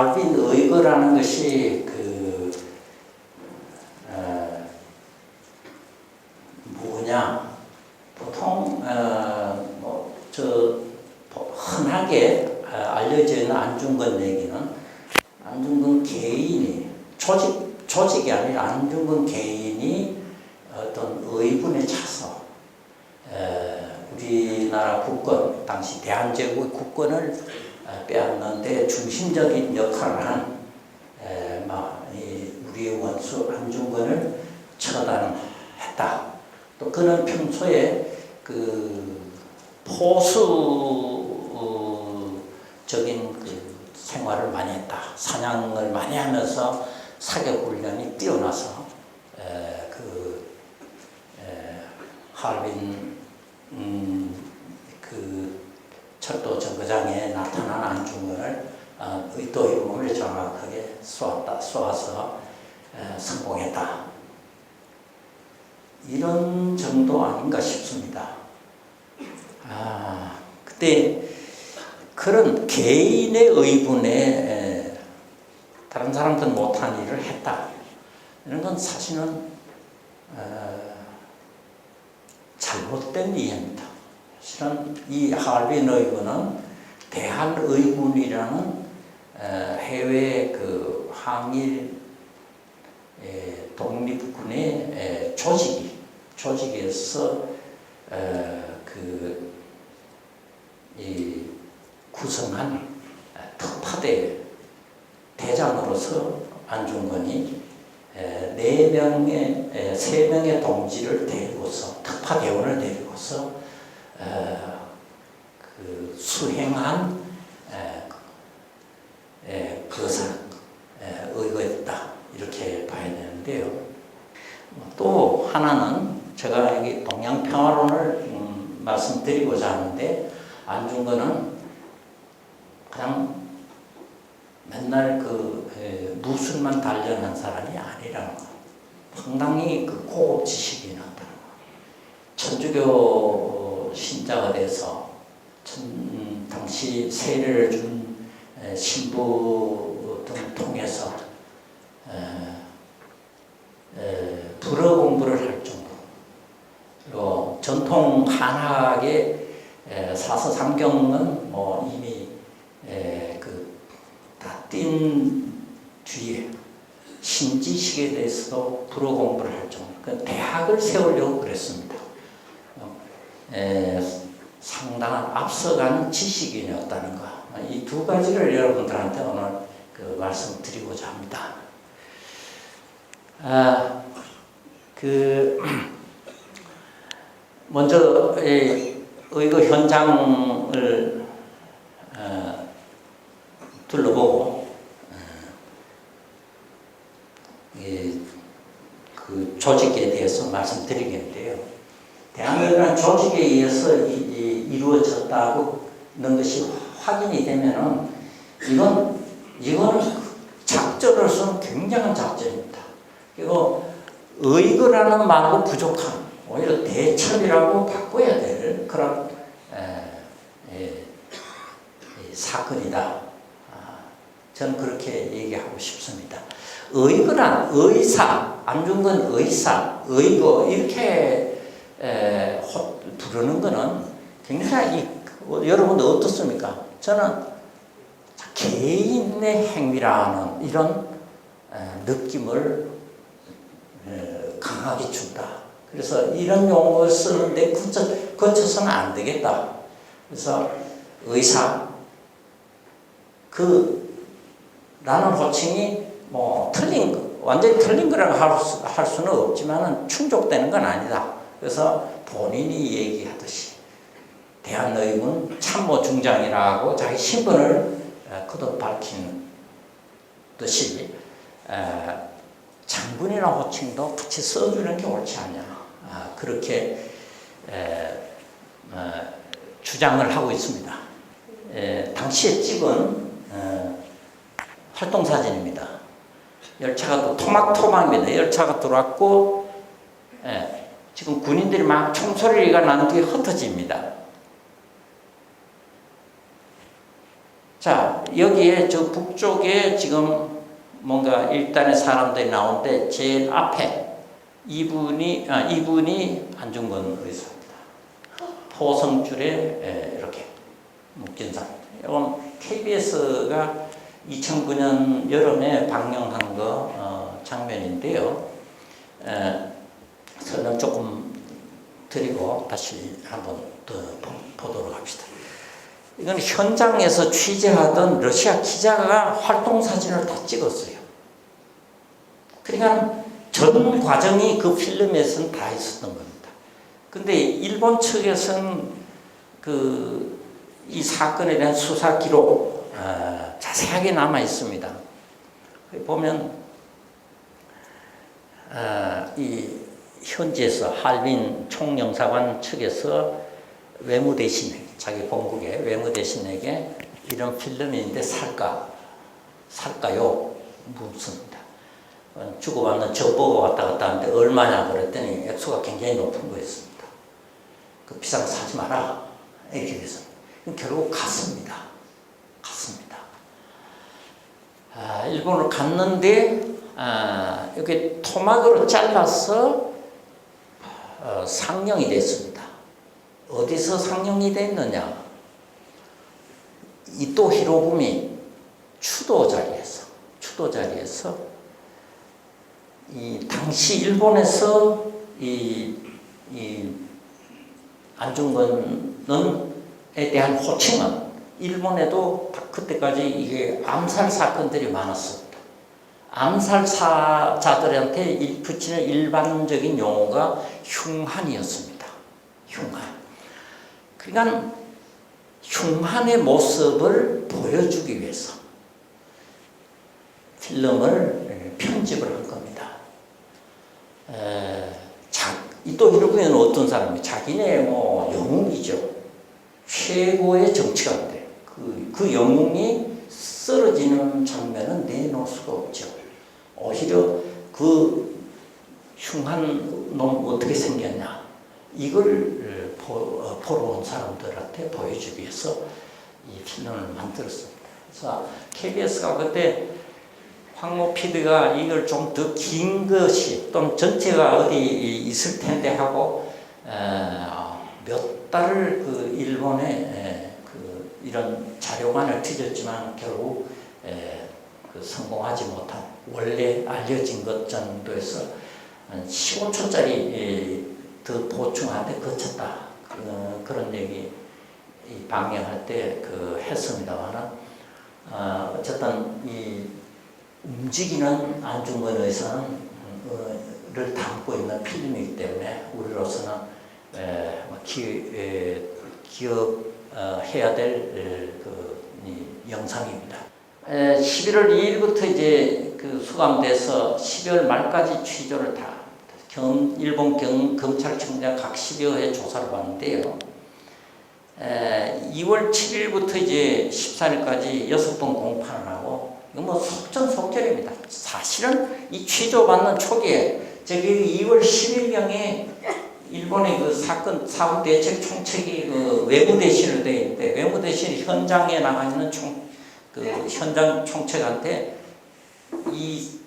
할빈 의거라는 것이 뭐냐, 보통 흔하게 알려져 있는 안중근 얘기는 안중근 개인이 조직이 아니라 안중근 개인이 어떤 의군에 차서 우리나라 국권, 당시 대한제국의 국권을 빼앗는데 중심적인 역할을 한 우리의 원수 안중근을 처단했다. 또 그는 평소에 포수적인 생활을 많이 했다. 사냥을 많이 하면서 사격 훈련이 뛰어나서 할빈 철도 정거장에 나타난 안중근을 의도의 몸을 정확하게 쏘아서 성공했다. 이런 정도 아닌가 싶습니다. 그때 그런 개인의 의분에 다른 사람들은 못한 일을 했다. 이런 건 사실은 잘못된 이해입니다. 사실은 이 할빈 의군은 대한의군이라는 해외 항일 독립군의 조직에서 구성한 특파대 대장으로서 안중근이 3명의 동지를 데리고서 특파대원을 데리고서 수행한 의거였다. 이렇게 봐야 되는데요. 또 하나는 제가 여기 동양평화론을 말씀드리고자 하는데 안중근은 그냥 맨날 무술만 단련한 사람이 아니라는 거. 상당히 고급 지식이 나다는 거. 천주교 신자가 돼서 당시 세례를 준 신부 등을 통해서 불어 공부를 할 정도. 그리고 전통 한학의 사서삼경은 이미 다 띈 뒤에 신지식에 대해서도 불어 공부를 할 정도. 대학을 세우려고 그랬습니다. 상당한 앞서가는 지식인이었다는 것. 이 두 가지를 여러분들한테 오늘 말씀드리고자 합니다. 먼저 의거 현장을 둘러보고 그 조직에 대해서 말씀드리겠는데요. 대한의회라는 조직에 의해서 이루어졌다고 하는 것이 확인이 되면은 이거는 작전으로서는 굉장한 작전입니다. 그리고 의거라는 말로 부족한, 오히려 대첩이라고 바꿔야 될 그런 사건이다. 저는 그렇게 얘기하고 싶습니다. 의거란 의사, 안중근 의사, 의거 이렇게 부르는 것은 굉장히 여러분들 어떻습니까? 저는 개인의 행위라는 이런 느낌을 강하게 준다. 그래서 이런 용어를 쓰는데 거쳐서는 안 되겠다. 그래서 의사, 라는 호칭이 완전히 틀린 거라고 할 수는 없지만 충족되는 건 아니다. 그래서 본인이 얘기하듯이 대한의군 참모중장이라고 자기 신분을 거듭 밝힌 듯이 장군이라는 호칭도 같이 써주는 게 옳지 않냐. 그렇게 주장을 하고 있습니다. 당시에 찍은 활동사진입니다. 열차가 또 토막토막입니다. 열차가 들어왔고 지금 군인들이 막 총소리가 난 뒤에 흩어집니다. 자, 여기에 저 북쪽에 지금 뭔가 일단의 사람들이 나오는데 제일 앞에 이분이 안중근 의사입니다. 포성줄에 이렇게 묶인 사람. 이건 KBS가 2009년 여름에 방영한 거 장면인데요. 설명 조금 드리고 다시 한번 더 보도록 합시다. 이건 현장에서 취재하던 러시아 기자가 활동사진을 다 찍었어요. 그러니까 전 과정이 그 필름에서는 다 있었던 겁니다. 근데 일본 측에서는 이 사건에 대한 수사 기록 자세하게 남아 있습니다. 보면 이 현지에서 할빈 총영사관 측에서 외무대신 자기 본국의 외무대신에게 이런 필름이 있는데 살까요? 묻습니다. 주고받는 정보가 왔다 갔다 하는데 얼마냐 그랬더니 액수가 굉장히 높은 거였습니다. 그 비싼 거 사지 마라 이렇게 돼서 결국 갔습니다. 일본으로 갔는데 이렇게 토막으로 잘라서 상영이 됐습니다. 어디서 상영이 됐느냐? 이토 히로부미 추도 자리에서 이 당시 일본에서 이 안중근에 대한 호칭은 일본에도 그때까지 이게 암살 사건들이 많았습니다. 암살자들한테 붙이는 일반적인 용어가 흉한이었습니다. 흉한. 그러니까 흉한의 모습을 보여주기 위해서 필름을 편집을 한 겁니다. 이토 히로부미는 어떤 사람이 자기네 영웅이죠. 최고의 정치가인데 그 영웅이 쓰러지는 장면은 내놓을 수가 없죠. 오히려 그 흉한 놈 어떻게 생겼냐 이걸 보러 온 사람들한테 보여주기 위해서 이 필름을 만들었습니다. 그래서 KBS가 그때 황모 PD가 이걸 좀 더 긴 것이 또는 전체가 어디 있을 텐데 하고 몇 달을 그 일본에 이런 자료관을 뒤졌지만 결국 성공하지 못한 원래 알려진 것 정도에서 15초짜리 더 보충하는데 거쳤다. 그런 얘기 방영할 때 했습니다만은 어쨌든 이 움직이는 안중근 의사를 담고 있는 필름이기 때문에 우리로서는 기억해야 될 영상입니다. 11월 2일부터 이제 수감돼서 12월 말까지 취조를 다 일본 검찰청장 각 10여 회 조사를 받는데요. 2월 7일부터 이제 14일까지 6번 공판을 하고 이거 속전속결입니다. 사실은 이 취조받는 초기에 저기 2월 10일경에 일본의 사건 대책 총책이 외무대신으로 되어 있는데 외무대신이 현장에 나가 있는 현장 총책한테 이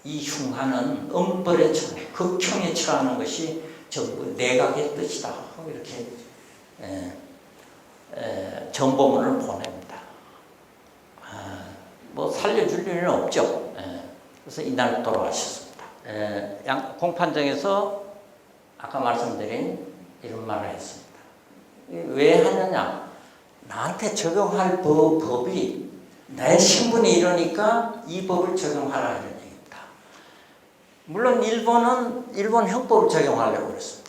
흉한은 엄벌에 처해 극형에 처하는 것이 전부 내각의 뜻이다. 이렇게 정보문을 보냅니다. 살려줄 일은 없죠. 그래서 이날 돌아가셨습니다. 공판장에서 아까 말씀드린 이런 말을 했습니다. 왜 하느냐? 나한테 적용할 법이 내 신분이 이러니까 이 법을 적용하라 이런 얘기입니다. 물론 일본은 일본 형법을 적용하려고 그랬습니다.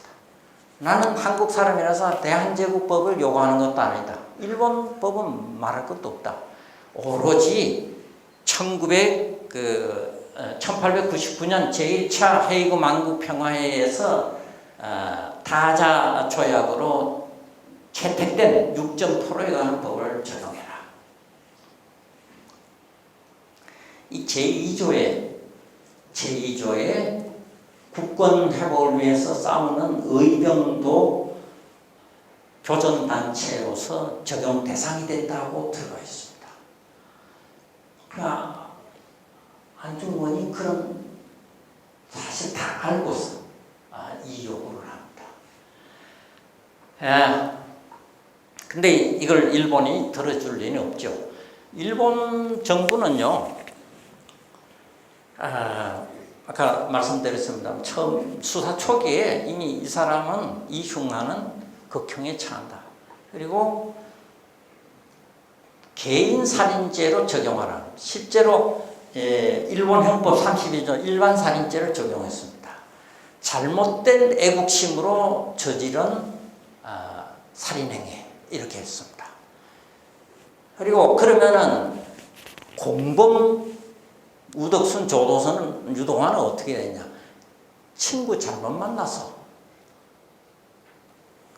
나는 한국 사람이라서 대한제국법을 요구하는 것도 아니다. 일본 법은 말할 것도 없다. 오로지 1899년 제1차 헤이그 만국평화회의에서 다자 조약으로 채택된 6.8호에 관한 법을 적용해라. 이 제2조에 국권 회복을 위해서 싸우는 의병도 교전단체로서 적용 대상이 된다고 들어가 있습니다. 그러니까 안중근이 그런 사실 다 알고서 이 요구를 합니다. 근데 이걸 일본이 들어줄 리는 없죠. 일본 정부는요, 아까 말씀드렸습니다. 처음 수사 초기에 이미 이 사람은, 이흉하는 극형에 처한다. 그리고 개인 살인죄로 적용하라. 실제로 일본 형법 32조 일반 살인죄를 적용했습니다. 잘못된 애국심으로 저지른 살인행위 이렇게 했습니다. 그리고 그러면은 공범 우덕순, 조도선은, 유동환은 어떻게 되냐? 친구 잘못 만나서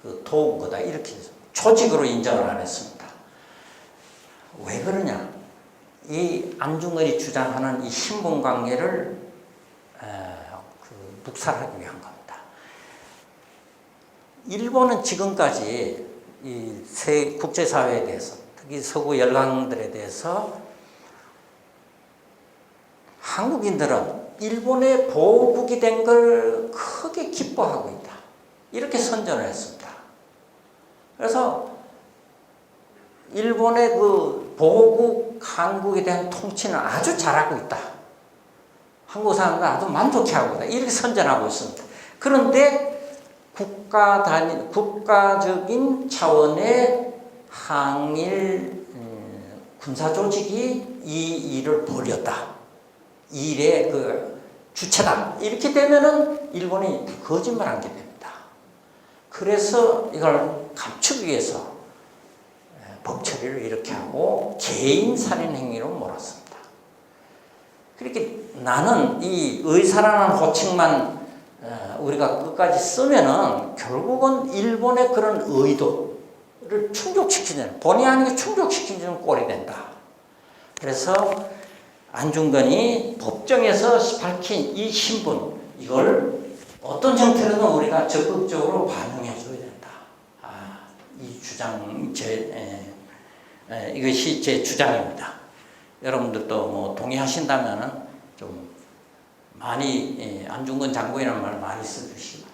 그 도운 거다 이렇게 조직으로 인정을 안 했습니다. 왜 그러냐? 이 안중근이 주장하는 이 신분 관계를 묵살하기 위한 겁니다. 일본은 지금까지 이 국제사회에 대해서, 특히 서구 열강들에 대해서 한국인들은 일본의 보호국이 된 걸 크게 기뻐하고 있다. 이렇게 선전을 했습니다. 그래서 일본의 그 보호국 한국에 대한 통치는 아주 잘하고 있다. 한국 사람들 아주 만족해하고 있다. 이렇게 선전하고 있습니다. 그런데 국가적인 차원의 항일 군사 조직이 이 일을 벌였다. 이 일의 그 주체다. 이렇게 되면은 일본이 거짓말한 게 됩니다. 그래서 이걸 감추기 위해서 법 처리를 이렇게 하고 개인 살인 행위로 몰았습니다. 그렇게 나는 이 의사라는 호칭만 우리가 끝까지 쓰면은 결국은 일본의 그런 의도를 충족시키는, 본의 아니게 충족시키는 꼴이 된다. 그래서 안중근이 법정에서 밝힌 이 신분, 이걸 어떤 형태로든 우리가 적극적으로 반영해 줘야 된다. 이 주장, 이것이 제 주장입니다. 여러분들도 뭐 동의하신다면은 좀 많이 안중근 장군이라는 말 많이 써주시고